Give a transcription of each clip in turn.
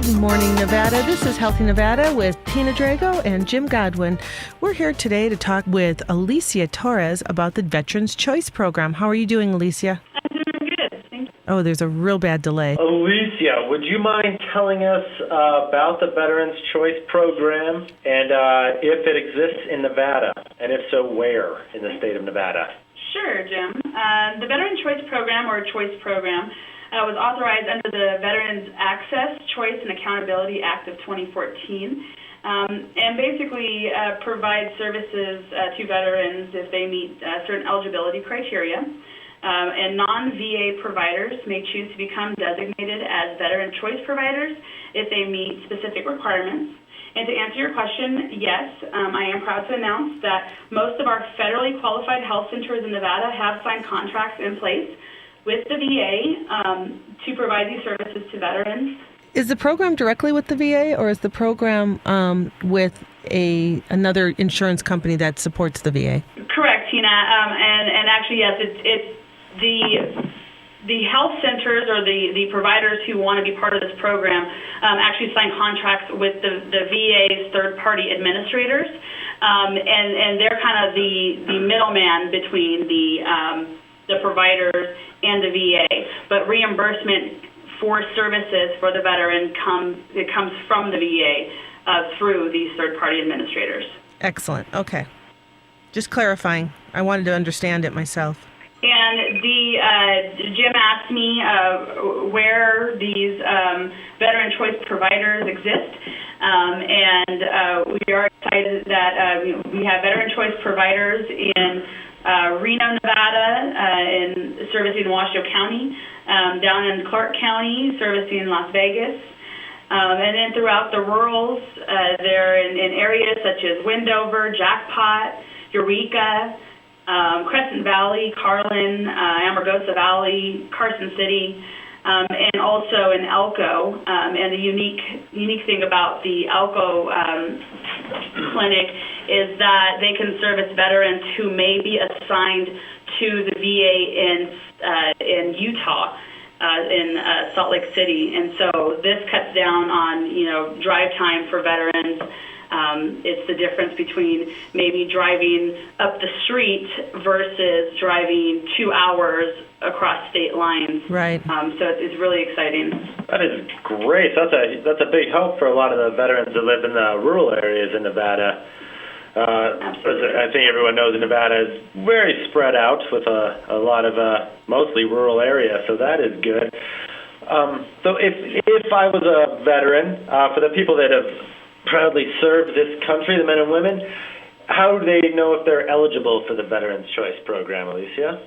Good morning, Nevada. This is Healthy Nevada with Tina Drago and Jim Godwin. We're here today to talk with Elicia Torres about the Veterans Choice Program. How are you doing, Elicia? I'm doing good, thank you. Oh, there's a real bad delay. Elicia, would you mind telling us about the Veterans Choice Program and if it exists in Nevada, and if so, where in the state of Nevada? Sure, Jim. The Veterans Choice Program, or Choice Program, was authorized under the Veterans Access, Choice, and Accountability Act of 2014, and basically provides services to veterans if they meet certain eligibility criteria. And non-VA providers may choose to become designated as Veteran Choice Providers if they meet specific requirements. And to answer your question, yes, I am proud to announce that most of our federally qualified health centers in Nevada have signed contracts in place with the VA to provide these services to veterans. Is the program directly with the VA, or is the program with another insurance company that supports the VA? Correct, Tina. And actually, yes, it's the health centers or the providers who want to be part of this program actually sign contracts with the VA's third-party administrators, and they're kind of the middleman between the providers and the VA. But reimbursement for services for the veteran comes from the VA through these third-party administrators. Excellent. Okay. Just clarifying. I wanted to understand it myself. And Jim asked me where these Veteran Choice Providers exist, and we are excited that we have Veteran Choice Providers in Reno, Nevada, in servicing Washoe County, down in Clark County, servicing Las Vegas, and then throughout the rurals, they're in areas such as Wendover, Jackpot, Eureka, Crescent Valley, Carlin, Amargosa Valley, Carson City, and also in Elko. And the unique thing about the Elko clinic is that they can service veterans who may be assigned to the VA in Utah, in Salt Lake City. And so this cuts down on drive time for veterans. It's the difference between maybe driving up the street versus driving 2 hours across state lines. Right. So it's really exciting. That is great. That's a big help for a lot of the veterans that live in the rural areas in Nevada. Absolutely. I think everyone knows Nevada is very spread out with a lot of mostly rural areas, so that is good. So if I was a veteran, for the people that have proudly served this country, the men and women, how do they know if they're eligible for the Veterans Choice Program, Elicia?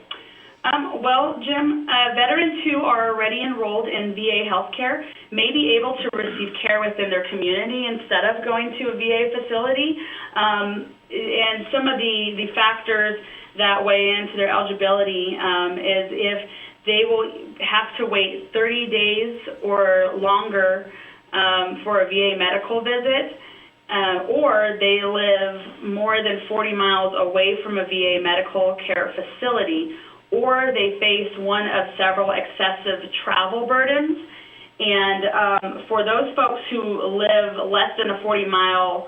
Well, Jim, veterans who are already enrolled in VA healthcare may be able to receive care within their community instead of going to a VA facility. And some of the factors that weigh into their eligibility is if they will have to wait 30 days or longer for a VA medical visit, or they live more than 40 miles away from a VA medical care facility, or they face one of several excessive travel burdens. And for those folks who live less than a 40-mile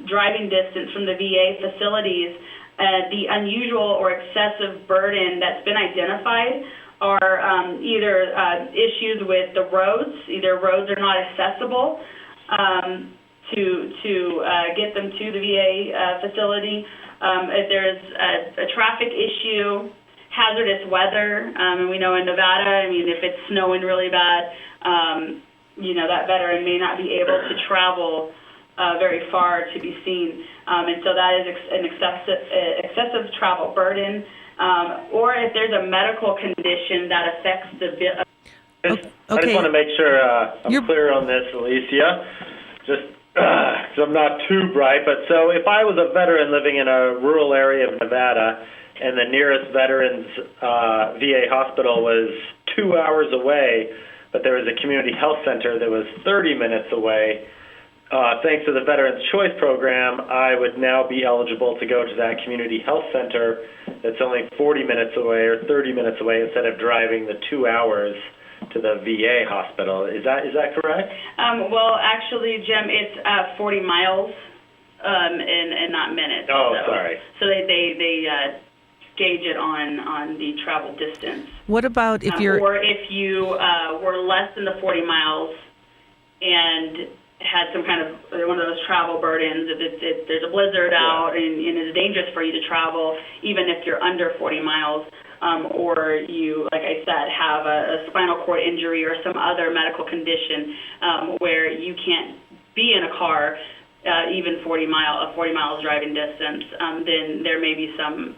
driving distance from the VA facilities, the unusual or excessive burden that's been identified are either issues with the roads. Either roads are not accessible to get them to the VA facility. If there's a traffic issue, hazardous weather, and we know in Nevada, if it's snowing really bad, that veteran may not be able to travel very far to be seen. And so that is an excessive travel burden. Or if there's a medical condition that affects the... I just want to make sure I'm clear on this, Elicia, just because I'm not too bright. But so if I was a veteran living in a rural area of Nevada and the nearest veterans VA hospital was 2 hours away, but there was a community health center that was 30 minutes away, thanks to the Veterans Choice Program, I would now be eligible to go to that community health center that's only 40 minutes away or 30 minutes away instead of driving the 2 hours to the VA hospital. Is that correct? Well, actually, Jim, it's 40 miles and not minutes. Oh, so, sorry. So they gauge it on the travel distance. What about if you're... Or if you were less than the 40 miles and had some kind of one of those travel burdens, if there's a blizzard out and it's dangerous for you to travel, even if you're under 40 miles, or you, like I said, have a spinal cord injury or some other medical condition where you can't be in a car even 40 miles driving distance, then there may be some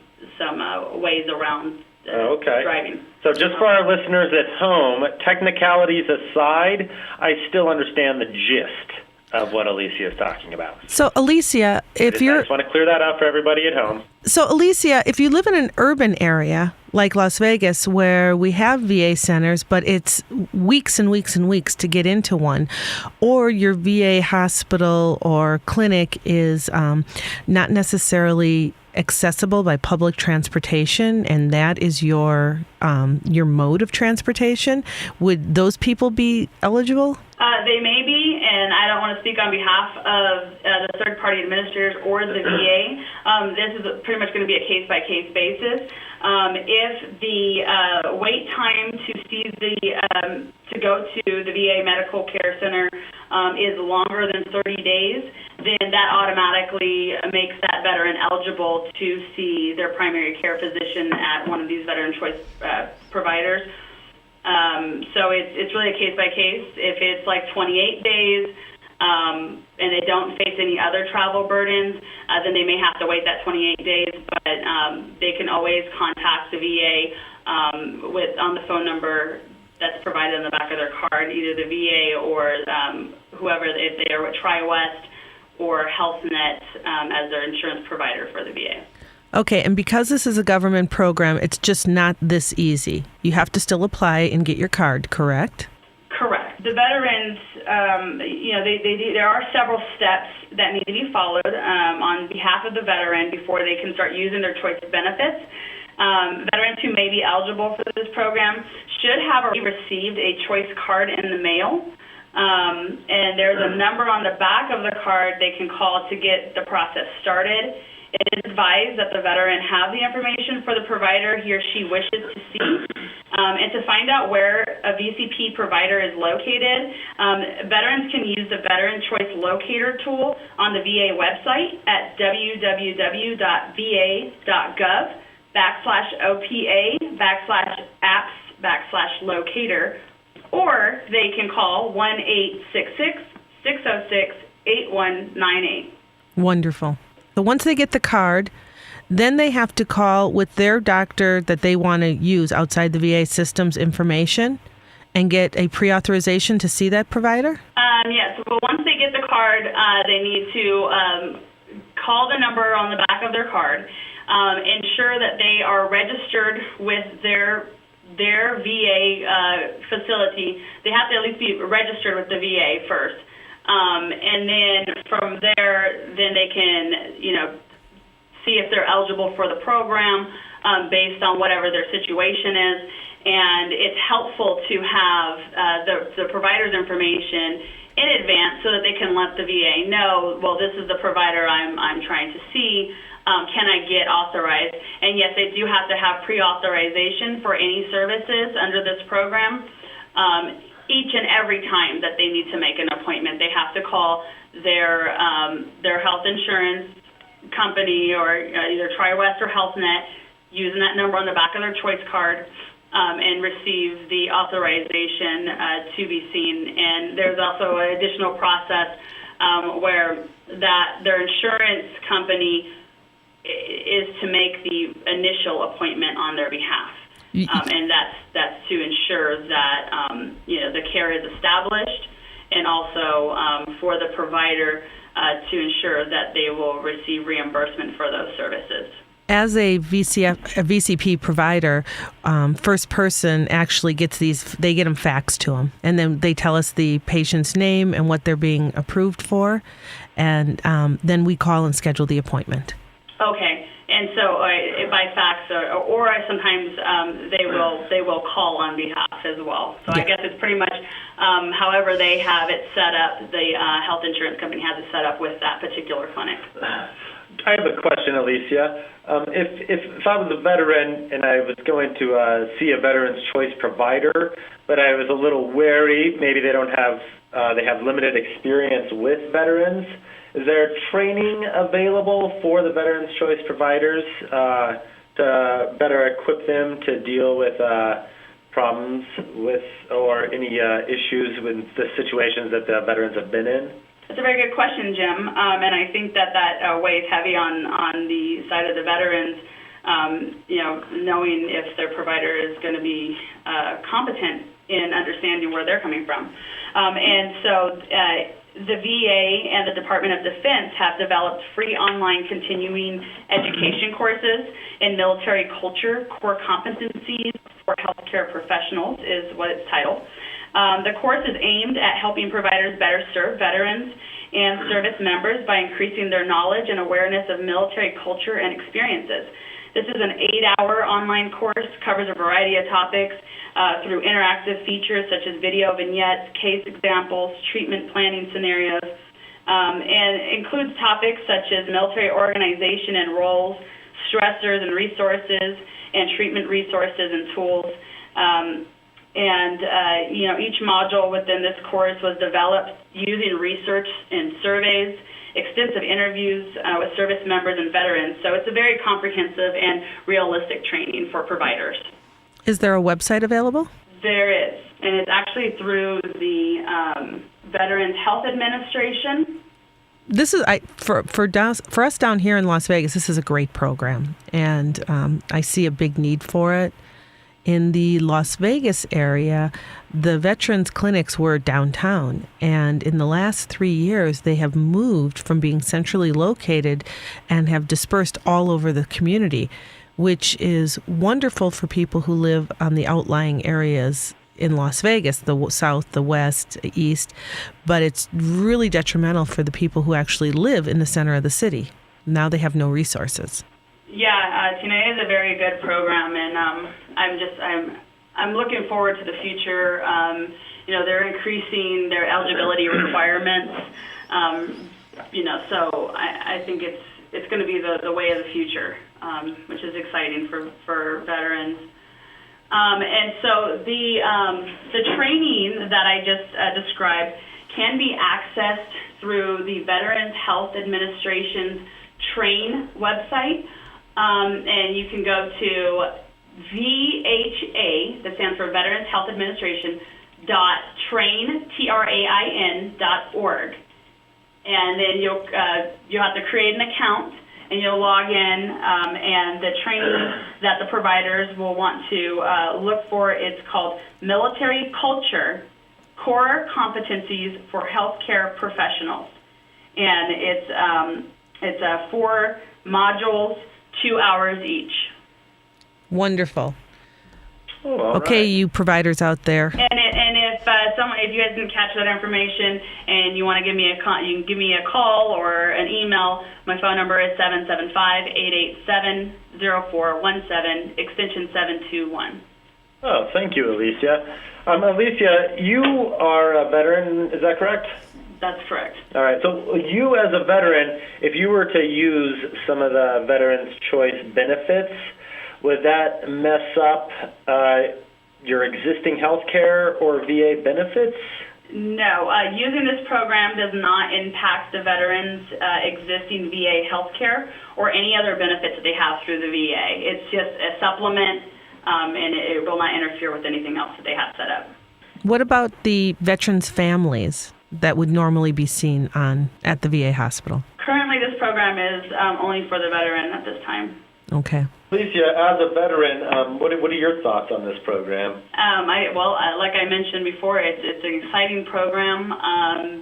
ways around driving. So just for our listeners at home, technicalities aside, I still understand the gist of what Elicia is talking about. So, Elicia, I just want to clear that out for everybody at home. So, Elicia, if you live in an urban area like Las Vegas where we have VA centers, but it's weeks and weeks and weeks to get into one, or your VA hospital or clinic is not necessarily accessible by public transportation, and that is your mode of transportation, would those people be eligible? They may be, and I don't want to speak on behalf of the third-party administrators or the VA. This is pretty much going to be a case-by-case basis. If the wait time to go to the VA Medical Care Center is longer than 30 days, then that automatically makes that veteran eligible to see their primary care physician at one of these veteran choice providers. So it's really a case by case. If it's like 28 days and they don't face any other travel burdens, then they may have to wait that 28 days. But they can always contact the VA on the phone number that's provided on the back of their card, either the VA or whoever, if they are with TriWest or HealthNet as their insurance provider for the VA. Okay, and because this is a government program, it's just not this easy. You have to still apply and get your card, correct? Correct. The veterans, there are several steps that need to be followed on behalf of the veteran before they can start using their choice benefits. Veterans who may be eligible for this program should have already received a choice card in the mail. And there's a number on the back of the card they can call to get the process started. It is advised that the veteran have the information for the provider he or she wishes to see. And to find out where a VCP provider is located, veterans can use the Veteran Choice Locator tool on the VA website at www.va.gov/OPA/apps/locator, or they can call 1-866-606-8198. Wonderful. So once they get the card, then they have to call with their doctor that they want to use outside the VA system's information and get a pre-authorization to see that provider? Yes. Well, once they get the card, they need to call the number on the back of their card, ensure that they are registered with their VA facility. They have to at least be registered with the VA first. And then from there, then they can, see if they're eligible for the program based on whatever their situation is. And it's helpful to have the provider's information in advance so that they can let the VA know, well, this is the provider I'm trying to see. Can I get authorized? And yes, they do have to have pre-authorization for any services under this program. Each and every time that they need to make an appointment, they have to call their health insurance company or either TriWest or HealthNet, using that number on the back of their choice card, and receive the authorization to be seen. And there's also an additional process where their insurance company is to make the initial appointment on their behalf. And that's to ensure that the care is established, and also for the provider to ensure that they will receive reimbursement for those services. As a VCP provider, First Person actually gets they get them faxed to them, and then they tell us the patient's name and what they're being approved for, and then we call and schedule the appointment. Okay. And so by fax, or sometimes they will call on behalf as well. So I guess it's pretty much however they have it set up. The health insurance company has it set up with that particular clinic. I have a question, Elicia. If I was a veteran and I was going to see a Veterans Choice provider, but I was a little wary, maybe they have limited experience with veterans, is there training available for the Veterans Choice providers to better equip them to deal with problems with or any issues with the situations that the veterans have been in? That's a very good question, Jim, and I think that weighs heavy on the side of the veterans, knowing if their provider is going to be competent in understanding where they're coming from. And so the VA and the Department of Defense have developed free online continuing education courses in military culture, core competencies for healthcare professionals is what it's titled. The course is aimed at helping providers better serve veterans and service members by increasing their knowledge and awareness of military culture and experiences. This is an 8-hour online course, covers a variety of topics through interactive features such as video vignettes, case examples, treatment planning scenarios, and includes topics such as military organization and roles, stressors and resources, and treatment resources and tools. Each module within this course was developed using research and surveys, extensive interviews with service members and veterans. So it's a very comprehensive and realistic training for providers. Is there a website available? There is, and it's actually through the Veterans Health Administration. This is for us down here in Las Vegas. This is a great program, and I see a big need for it. In the Las Vegas area, the veterans clinics were downtown, and in the last 3 years, they have moved from being centrally located and have dispersed all over the community, which is wonderful for people who live on the outlying areas in Las Vegas, the south, the west, east, but it's really detrimental for the people who actually live in the center of the city. Now they have no resources. Yeah, Tina, it is a very good program, and I'm looking forward to the future. They're increasing their eligibility requirements. So I think it's going to be the way of the future, which is exciting for veterans. And so the training that I just described can be accessed through the Veterans Health Administration's Train website. And you can go to VHA, that stands for Veterans Health Administration, .train.org. And then you'll have to create an account, and you'll log in, and the training that the providers will want to look for is called Military Culture, Core Competencies for Healthcare Professionals. And it's 4 modules, 2 hours each. Wonderful. Oh, okay, right. You providers out there. And if you guys didn't catch that information and you want to give me a call, you can give me a call or an email. My phone number is 775-887-0417, extension 721. Oh, thank you, Elicia. Elicia, you are a veteran, is that correct? That's correct. All right. So you as a veteran, if you were to use some of the Veterans Choice benefits, would that mess up your existing health care or VA benefits? No. Using this program does not impact the veterans' existing VA health care or any other benefits that they have through the VA. It's just a supplement, and it will not interfere with anything else that they have set up. What about the veterans' families that would normally be seen at the VA hospital? Currently, this program is only for the veteran at this time. Okay. Elicia, as a veteran, what are your thoughts on this program? Like I mentioned before, it's an exciting program.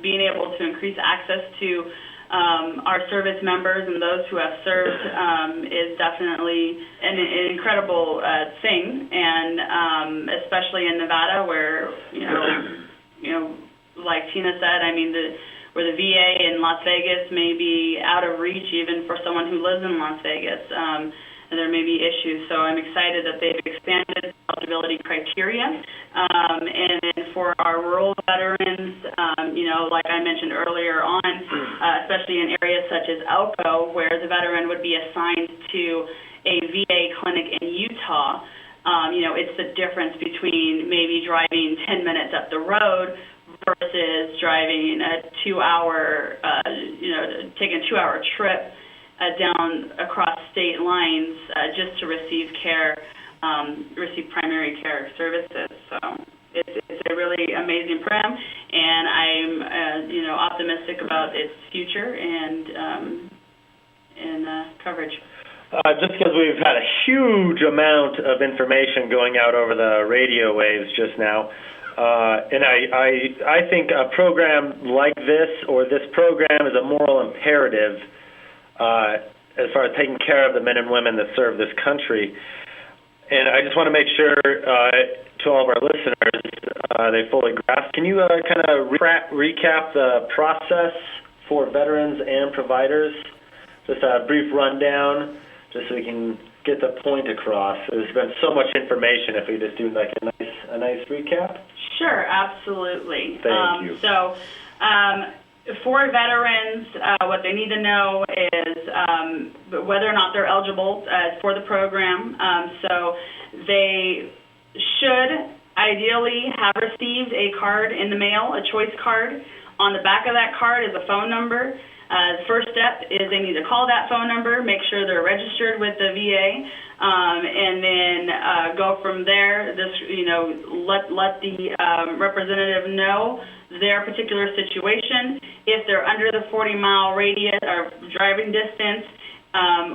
Being able to increase access to our service members and those who have served is definitely an incredible thing, and especially in Nevada, where like Tina said, where the VA in Las Vegas may be out of reach even for someone who lives in Las Vegas. there may be issues. So I'm excited that they've expanded eligibility criteria. And then for our rural veterans, like I mentioned earlier on, especially in areas such as Elko, where the veteran would be assigned to a VA clinic in Utah, it's the difference between maybe driving 10 minutes up the road versus driving a 2-hour, taking a 2-hour trip down across state lines just to receive care, receive primary care services. So it's a really amazing program, and I'm, optimistic about its future and coverage. Just because we've had a huge amount of information going out over the radio waves just now, and I think a program like this or this program is a moral imperative as far as taking care of the men and women that serve this country. And I just want to make sure to all of our listeners they fully grasp. Can you kind of recap the process for veterans and providers? Just a brief rundown, just so we can get the point across. There's been so much information. If we just do like a nice recap. Sure, absolutely. Thank you. So, for veterans, what they need to know is whether or not they're eligible for the program. So they should ideally have received a card in the mail, a choice card. On the back of that card is a phone number. The first step is they need to call that phone number, make sure they're registered with the VA, and then go from there. Let the representative know their particular situation. If they're under the 40-mile radius or driving distance,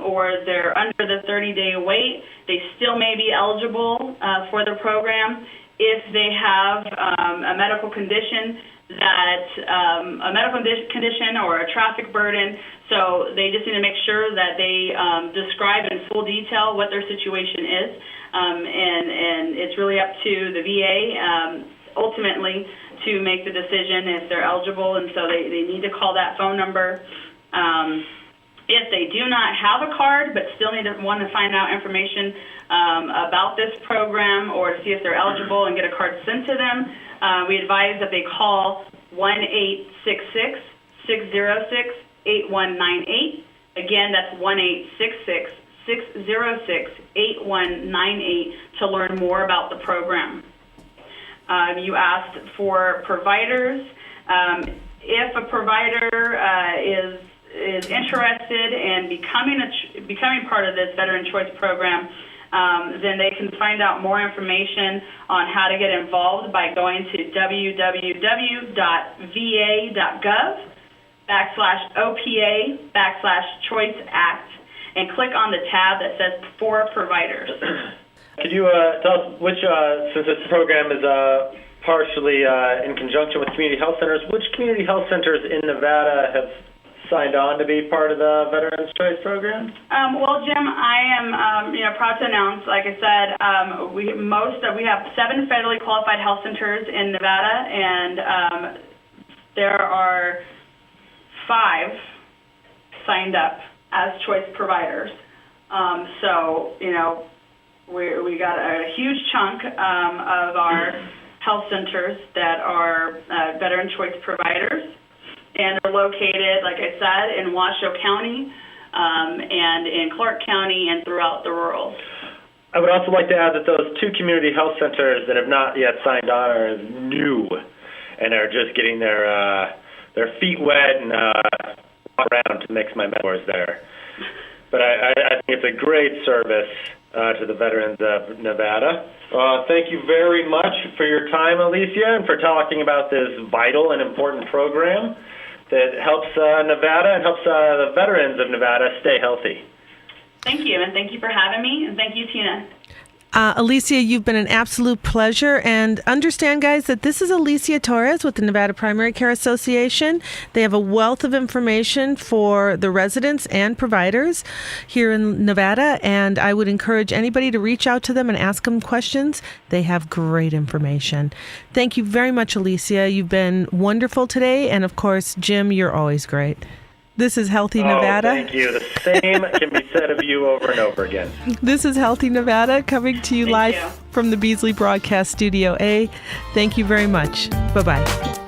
or they're under the 30-day wait, they still may be eligible for the program. If they have a medical condition a medical condition or a traffic burden, so they just need to make sure that they describe in full detail what their situation is, and it's really up to the VA ultimately to make the decision if they're eligible, and so they need to call that phone number. If they do not have a card but still want to find out information about this program or to see if they're eligible and get a card sent to them, we advise that they call 1-866-606-8198. Again, that's 1-866-606-8198 to learn more about the program. You asked for providers. If a provider is interested in becoming part of this Veteran Choice Program, then they can find out more information on how to get involved by going to www.va.gov/OPA/Choice Act and click on the tab that says For Providers. Could you tell us which, since this program is partially in conjunction with community health centers, which community health centers in Nevada have signed on to be part of the Veterans Choice Program? Well, Jim, I am proud to announce, like I said, we have 7 federally qualified health centers in Nevada, and there are 5 signed up as choice providers. So, we got a huge chunk of our health centers that are Veteran Choice providers. And they're located, like I said, in Washoe County and in Clark County and throughout the rural. I would also like to add that those 2 community health centers that have not yet signed on are new and are just getting their feet wet and walk around to mix my metaphors there. But I think it's a great service to the veterans of Nevada. Thank you very much for your time, Elicia, and for talking about this vital and important program that helps Nevada and helps the veterans of Nevada stay healthy. Thank you, and thank you for having me, and thank you, Tina. Elicia, you've been an absolute pleasure. And understand, guys, that this is Elicia Torres with the Nevada Primary Care Association. They have a wealth of information for the residents and providers here in Nevada. And I would encourage anybody to reach out to them and ask them questions. They have great information. Thank you very much, Elicia. You've been wonderful today. And, of course, Jim, you're always great. This is Healthy Nevada. Thank you. The same can be said of you over and over again. This is Healthy Nevada, coming to you live from the Beasley Broadcast Studio A. Thank you very much. Bye-bye.